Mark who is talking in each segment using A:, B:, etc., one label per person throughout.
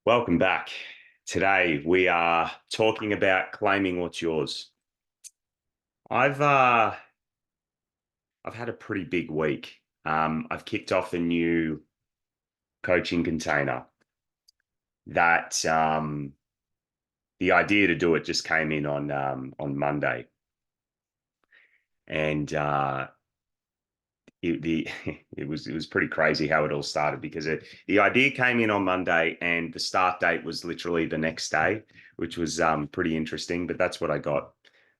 A: Welcome back. Today we are talking about claiming what's yours. I've uh I've had a pretty big week. I've kicked off a new coaching container that the idea to do it just came in on Monday. And the it was pretty crazy how it all started because the idea came in on Monday and the start date was literally the next day, which was pretty interesting. But that's what I got.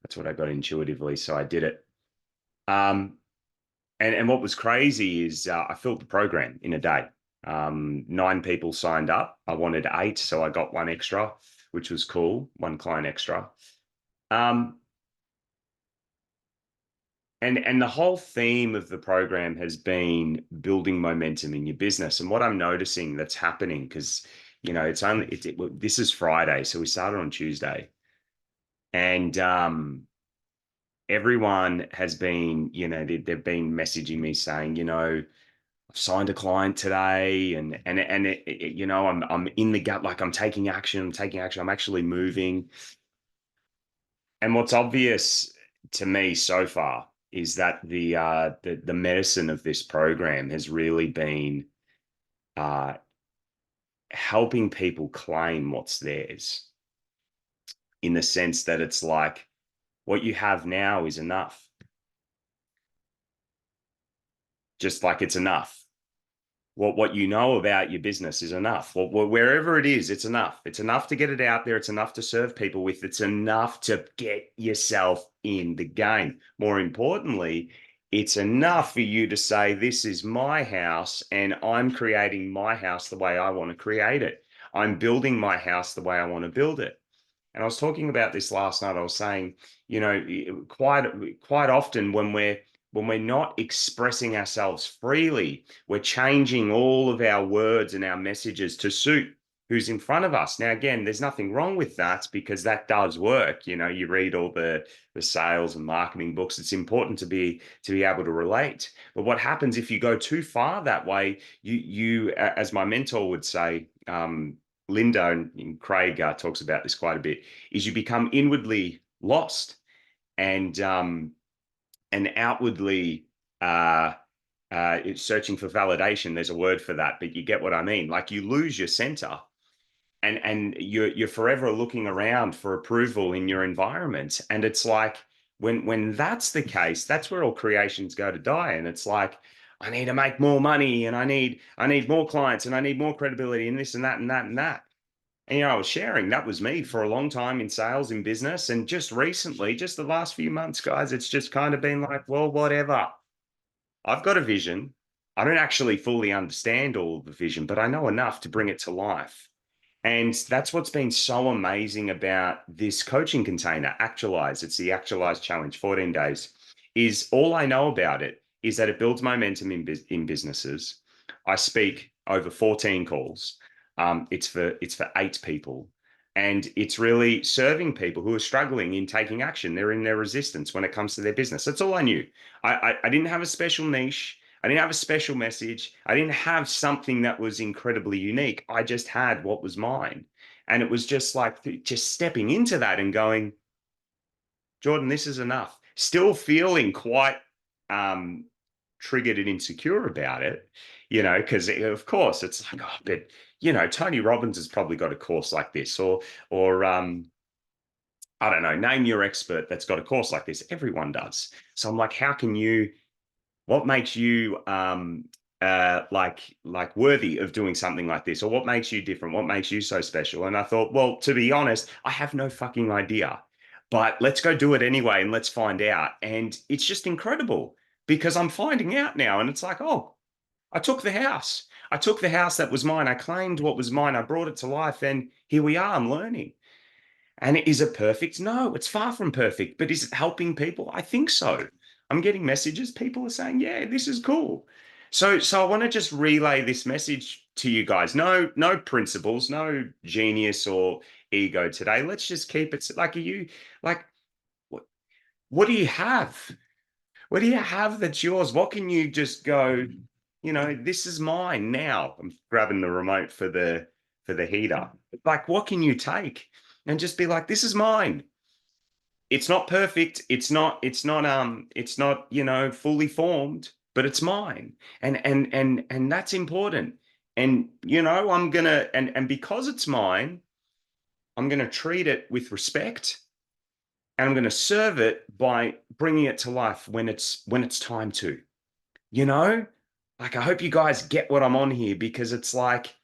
A: That's what I got intuitively, so I did it. Um, and what was crazy is I filled the program in a day. 9 people signed up. I wanted 8, so I got one extra, which was cool. One client extra. Um, and the whole theme of the program has been building momentum in your business. And what I'm noticing that's happening, because this is Friday, so we started on Tuesday, and everyone has been, they've been messaging me saying, I've signed a client today, I'm in the gut, like I'm taking action, I'm actually moving. And what's obvious to me so far is that the medicine of this program has really been uh, helping people claim what's theirs, in the sense that it's like what you have now is enough, just like it's enough. What you know about your business is enough. Wherever it is, it's enough. It's enough to get it out there. It's enough to serve people with. It's enough to get yourself in the game. More importantly, it's enough for you to say, this is my house and I'm creating my house the way I want to create it. I'm building my house the way I want to build it. And I was talking about this last night. I was saying, quite often when we're not expressing ourselves freely, we're changing all of our words and our messages to suit who's in front of us. Now, again, there's nothing wrong with that because that does work. You read all the sales and marketing books. It's important to be able to relate. But what happens if you go too far that way? As my mentor would say, Linda and Craig talks about this quite a bit, is you become inwardly lost and outwardly it's searching for validation. There's a word for that, but you get what I mean. Like you lose your center, and you're forever looking around for approval in your environment. And it's like when that's the case, that's where all creations go to die. And it's like, I need to make more money, and I need more clients, and I need more credibility, and this and that and that and that. And I was sharing that was me for a long time in sales, in business. And just recently, just the last few months, guys, it's just kind of been like, well, whatever. I've got a vision. I don't actually fully understand all of the vision, but I know enough to bring it to life. And that's what's been so amazing about this coaching container, Actualise. It's the Actualise challenge, 14 days. Is all I know about it is that it builds momentum in businesses. I speak over 14 calls. It's for 8 people. And it's really serving people who are struggling in taking action. They're in their resistance when it comes to their business. That's all I knew. I didn't have a special niche. I didn't have a special message. I didn't have something that was incredibly unique. I just had what was mine. And it was just like just stepping into that and going, Jordan, this is enough. Still feeling quite um, triggered and insecure about it, because of course it's like, oh, but Tony Robbins has probably got a course like this, or I don't know, name your expert that's got a course like this. Everyone does. So I'm like, what makes you like worthy of doing something like this? Or what makes you different? What makes you so special? And I thought, well, to be honest, I have no fucking idea. But let's go do it anyway and let's find out. And it's just incredible because I'm finding out now. And it's like, oh, I took the house. I took the house that was mine. I claimed what was mine. I brought it to life. And here we are. I'm learning. And is it perfect? No, it's far from perfect. But is it helping people? I think so. I'm getting messages. People are saying, yeah, this is cool. So I want to just relay this message to you guys. No principles, no genius or ego today. Let's just keep it like, like, what, what do you have? What do you have that's yours? What can you just go, this is mine now? I'm grabbing the remote for the heater. Like, what can you take? And just be like, this is mine. It's not perfect. It's not, fully formed, but it's mine. And that's important. And, and because it's mine, I'm going to treat it with respect, and I'm going to serve it by bringing it to life when it's time to, you know, like, I hope you guys get what I'm on here, because it's like,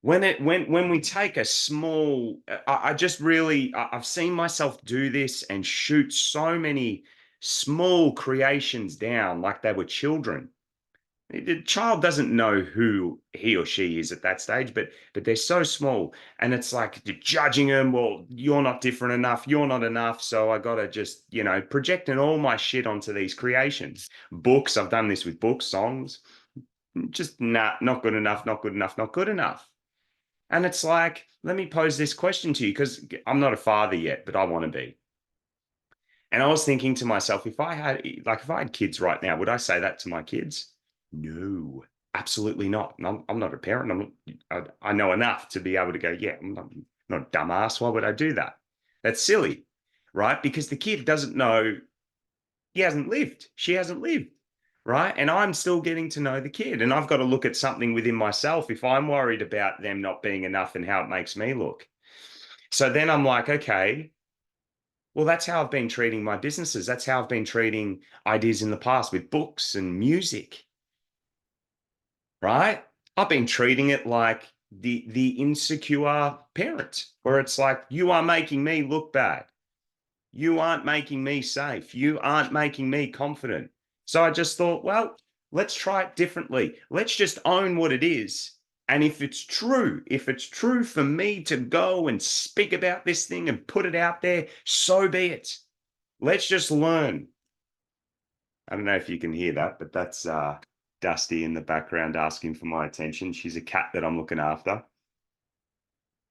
A: when we take a small, I just really, I've seen myself do this and shoot so many small creations down like they were children. The child doesn't know who he or she is at that stage, but they're so small, and it's like you're judging them. Well, you're not different enough. You're not enough. So I got to just, projecting all my shit onto these creations. Books. I've done this with books, songs. Just not good enough. Not good enough. Not good enough. And it's like, let me pose this question to you, because I'm not a father yet, but I want to be. And I was thinking to myself, if I had kids right now, would I say that to my kids? No, absolutely not. And I'm not a parent. I know enough to be able to go, yeah, I'm not a dumbass. Why would I do that? That's silly, right? Because the kid doesn't know, he hasn't lived. She hasn't lived, right? And I'm still getting to know the kid. And I've got to look at something within myself if I'm worried about them not being enough and how it makes me look. So then I'm like, okay, well, that's how I've been treating my businesses. That's how I've been treating ideas in the past with books and music, right? I've been treating it like the insecure parent, where it's like, you are making me look bad. You aren't making me safe. You aren't making me confident. So I just thought, well, let's try it differently. Let's just own what it is. And if it's true for me to go and speak about this thing and put it out there, so be it. Let's just learn. I don't know if you can hear that, but that's Dusty in the background asking for my attention. She's a cat that I'm looking after.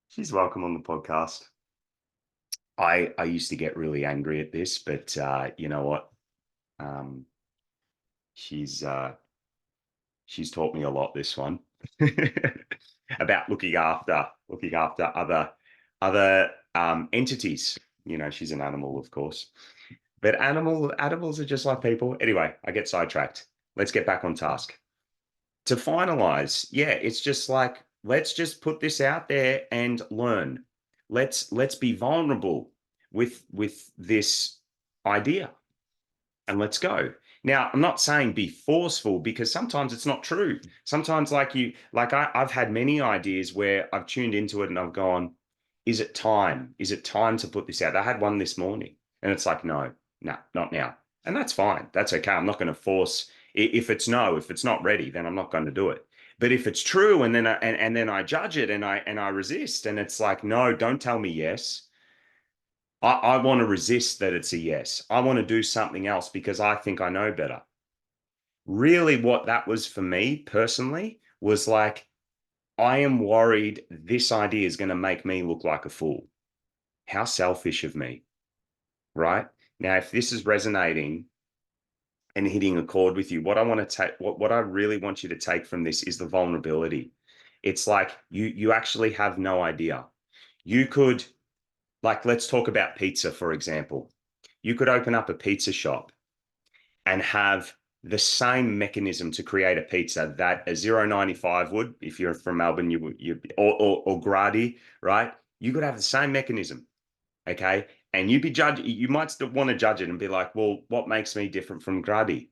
A: She's welcome on the podcast. I used to get really angry at this, but you know what? Um, she's she's taught me a lot, this one, about looking after other entities. She's an animal, of course, but animals are just like people. Anyway, I get sidetracked. Let's get back on task. To finalize, yeah, it's just like, let's just put this out there and learn. Let's be vulnerable with this idea, and let's go. Now, I'm not saying be forceful, because sometimes it's not true. Sometimes, I've had many ideas where I've tuned into it and I've gone, is it time? Is it time to put this out? I had one this morning, and it's like, no, not now. And that's fine. That's okay. I'm not going to force. If it's no, if it's not ready, then I'm not going to do it. But if it's true, and then I judge it, and I resist, and it's like, no, don't tell me yes. I want to resist that it's a yes. I want to do something else because I think I know better. Really, what that was for me personally was like, I am worried this idea is going to make me look like a fool. How selfish of me, right? Now, if this is resonating and hitting a chord with you, what I want to take, what I really want you to take from this is the vulnerability. It's like, you actually have no idea. You could, like, let's talk about pizza, for example. You could open up a pizza shop and have the same mechanism to create a pizza that a 0.95 would, if you're from Melbourne, or Grady, right? You could have the same mechanism, okay? And you might still want to judge it and be like, well, what makes me different from Grady?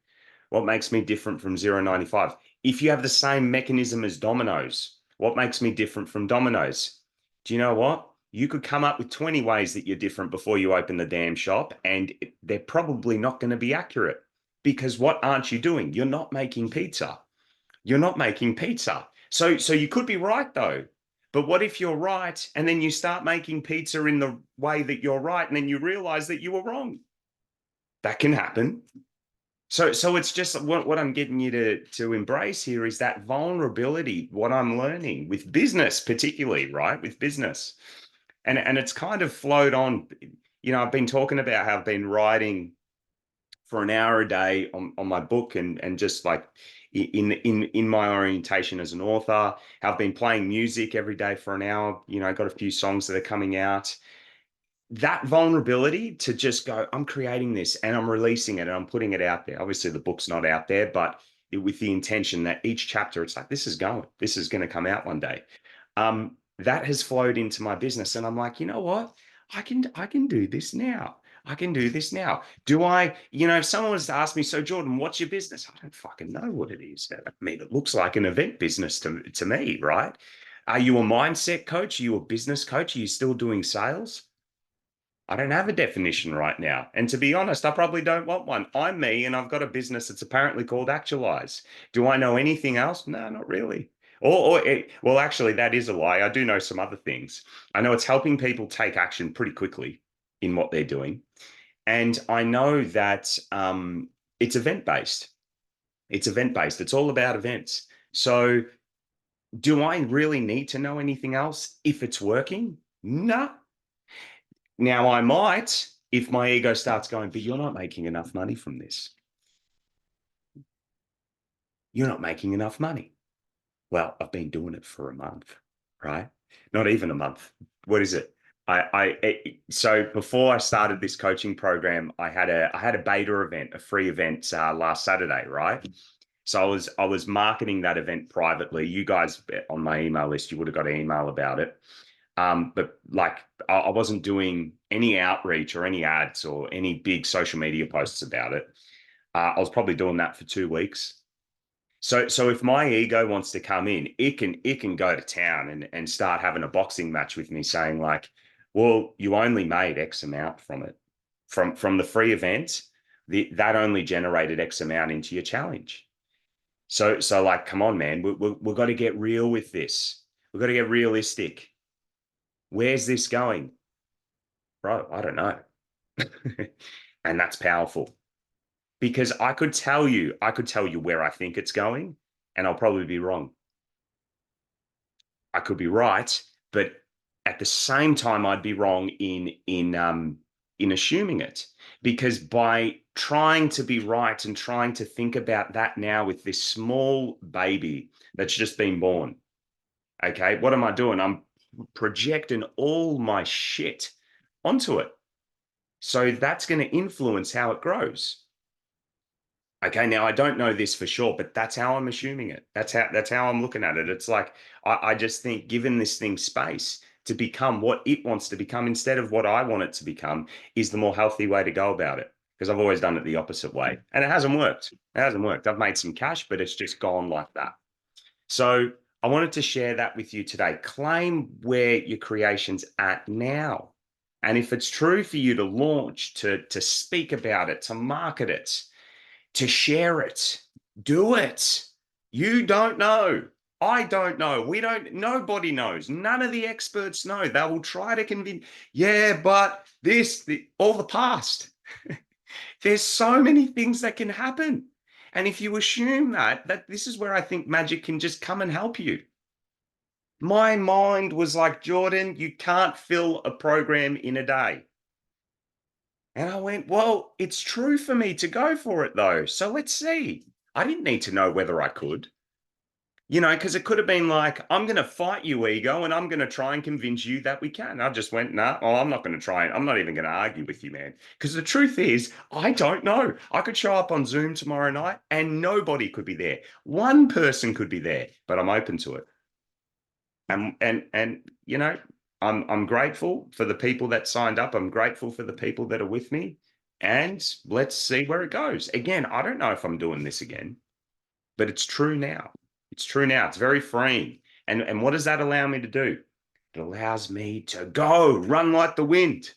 A: What makes me different from 0.95? If you have the same mechanism as Domino's, what makes me different from Domino's? Do you know what? You could come up with 20 ways that you're different before you open the damn shop, and they're probably not going to be accurate. Because what aren't you doing? You're not making pizza. You're not making pizza. So you could be right, though. But what if you're right, and then you start making pizza in the way that you're right, and then you realize that you were wrong? That can happen. So it's just what I'm getting you to embrace here is that vulnerability, what I'm learning with business, particularly, right? With business. And it's kind of flowed on. I've been talking about how I've been writing for an hour a day on my book, and just like in my orientation as an author. I've been playing music every day for an hour. Got a few songs that are coming out. That vulnerability to just go, I'm creating this and I'm releasing it and I'm putting it out there. Obviously, the book's not out there, but with the intention that each chapter, it's like, this is going to come out one day. That has flowed into my business. And I'm like, you know what? I can do this now. I can do this now. Do I, if someone was to ask me, so Jordan, what's your business? I don't fucking know what it is. I mean, it looks like an event business to me, right? Are you a mindset coach? Are you a business coach? Are you still doing sales? I don't have a definition right now. And to be honest, I probably don't want one. I'm me and I've got a business that's apparently called Actualise. Do I know anything else? No, not really. Well, actually, that is a lie. I do know some other things. I know it's helping people take action pretty quickly in what they're doing. And I know that it's event-based. It's event-based. It's all about events. So do I really need to know anything else if it's working? No. Now, I might, if my ego starts going, but you're not making enough money from this. You're not making enough money. Well, I've been doing it for a month, right? Not even a month. What is it? So before I started this coaching program, I had a beta event, a free event last Saturday, right? So I was marketing that event privately. You guys on my email list, you would have got an email about it. But like I wasn't doing any outreach or any ads or any big social media posts about it. I was probably doing that for 2 weeks. So if my ego wants to come in, it can go to town and start having a boxing match with me, saying like, well, you only made X amount from it, from the free event. That only generated X amount into your challenge. So like, come on, man, we've got to get real with this. We've got to get realistic. Where's this going? Bro, I don't know. And that's powerful because I could tell you where I think it's going, and I'll probably be wrong. I could be right, but at the same time, I'd be wrong in assuming it, because by trying to be right and trying to think about that now with this small baby that's just been born, okay, what am I doing? I'm projecting all my shit onto it. So that's going to influence how it grows. Okay, now I don't know this for sure, but that's how I'm assuming it. That's how I'm looking at it. It's like I just think given this thing space to become what it wants to become instead of what I want it to become is the more healthy way to go about it. Because I've always done it the opposite way. And it hasn't worked. It hasn't worked. I've made some cash, but it's just gone like that. So I wanted to share that with you today. Claim where your creation's at now. And if it's true for you to launch, to speak about it, to market it, to share it, do it. You don't know. I don't know. Nobody knows. None of the experts know. They will try to convince, yeah, but all the past. There's so many things that can happen. And if you assume that this is where I think magic can just come and help you. My mind was like, Jordan, you can't fill a program in a day. And I went, well, it's true for me to go for it though. So let's see. I didn't need to know whether I could, because it could have been like, I'm going to fight you, ego, and I'm going to try and convince you that we can. I just went, nah, oh, I'm not going to try. I'm not even going to argue with you, man. Because the truth is, I don't know. I could show up on Zoom tomorrow night and nobody could be there. One person could be there, but I'm open to it. And I'm grateful for the people that signed up. I'm grateful for the people that are with me. And let's see where it goes. Again, I don't know if I'm doing this again, but it's true now. It's true now. It's very freeing. And what does that allow me to do? It allows me to go, run like the wind,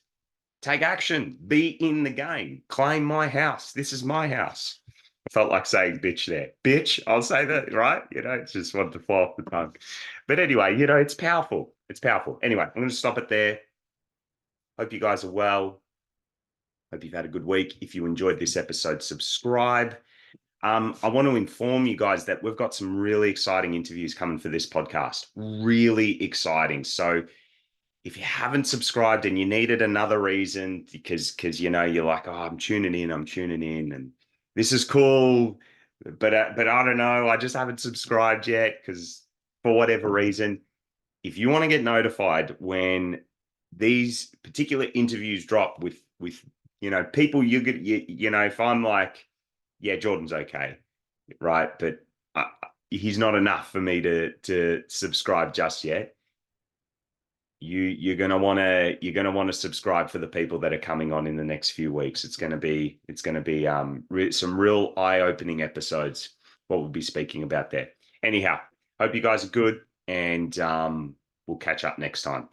A: take action, be in the game, claim my house. This is my house. I felt like saying bitch there. Bitch, I'll say that, right? It's just wanted to fall off the tongue. But anyway, it's powerful. It's powerful. Anyway, I'm going to stop it there. Hope you guys are well. Hope you've had a good week. If you enjoyed this episode, subscribe. I want to inform you guys that we've got some really exciting interviews coming for this podcast. Really exciting. So if you haven't subscribed and you needed another reason because you're like, oh, I'm tuning in, and this is cool. but I don't know. I just haven't subscribed yet because for whatever reason, if you want to get notified when these particular interviews drop with people if I'm like, yeah, Jordan's okay, right, but he's not enough for me to subscribe just yet. You're gonna want to subscribe for the people that are coming on in the next few weeks. It's gonna be some real eye-opening episodes. What we'll be speaking about there. Anyhow, hope you guys are good, and we'll catch up next time.